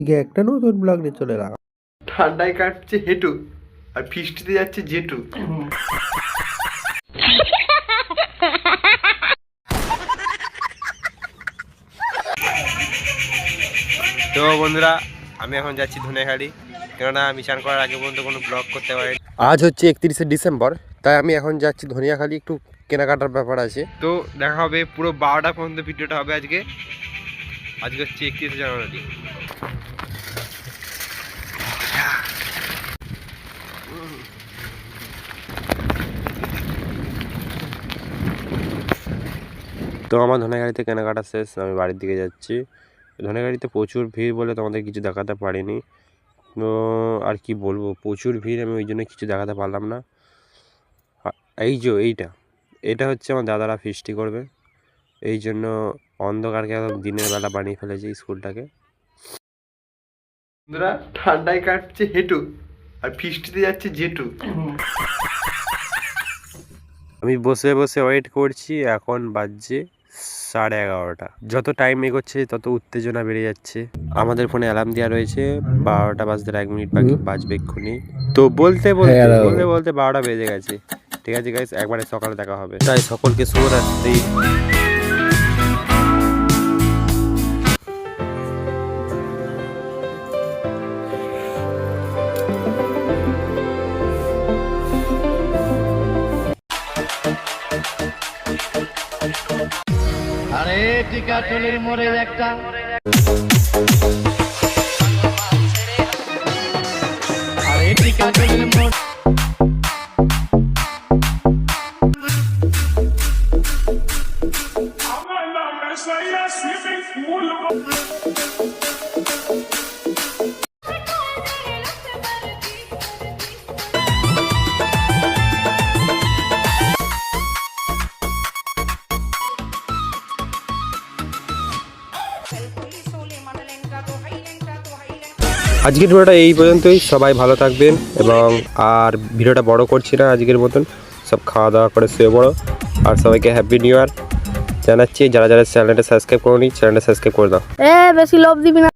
একটা নতুন ব্লগ নিয়ে চলে এলাম। ঠান্ডায় কাটছে হেঁটু আর ফিস্টিতে যাচ্ছে জেঠু। তো বন্ধুরা, আমি এখন যাচ্ছি ধনেখালি, কেননা আমি চান করার আগে পর্যন্ত কোনো ব্লগ করতে পারি। আজ হচ্ছে 31শে ডিসেম্বর, তাই আমি এখন যাচ্ছি ধনিয়াখালি, একটু কেনাকাটার ব্যাপার আছে। তো দেখা হবে পুরো 12টা পর্যন্ত ভিডিওটা হবে আজকে। আজকে হচ্ছে 31শে জানুয়ারি। তো আমার ধনেখালিতে কেনাকাটা শেষ, আমি বাড়ির দিকে যাচ্ছি। ধনেখালিতে প্রচুর ভিড় বলে তোমাদের কিছু দেখাতে পারিনি। তো আর কি বলবো, প্রচুর ভিড়, আমি ওই জন্য কিছু দেখাতে পারলাম না। এই যে এটা হচ্ছে আমার দাদারা ফিস্টি করবে, এই জন্য অন্ধকারকে একদম দিনের বেলা বানিয়ে ফেলেছে স্কুলটাকে। বন্ধুরা, ঠান্ডায় কাটছে হেঁটু আর ফিস্টিতে যাচ্ছে জেঠু। আমি বসে বসে ওয়েট করছি, এখন বাজছে 11:30। যত টাইম এগোচ্ছে তত উত্তেজনা বেড়ে যাচ্ছে। আমাদের ফোনে অ্যালার্ম দেওয়া রয়েছে 12টা বাজতে 1 মিনিট বাকি, বাজবে এক্ষুনি। তো বলতে বলতে বলতে বলতে 12টা বেজে গেছে। ঠিক আছে গাইস, একবারে সকালে দেখা হবে। তাই সকলকে শুভরাত্রি। আরে টিকাটলের মোড়ে একটা আরে টিকাটলের মোড় আজকের ভিডিওটা এই পর্যন্তই। সবাই ভালো থাকবেন, এবং আর ভিডিওটা বড় করছি না আজকের মতন। সব খাওয়া দাওয়া করে শুয়ে পড়ো, আর সবাইকে হ্যাপি নিউ ইয়ার জানাচ্ছি। যারা যারা চ্যানেলটা সাবস্ক্রাইব করোনি, চ্যানেলটা সাবস্ক্রাইব করে দাও। বেশি লোভ দিবি না।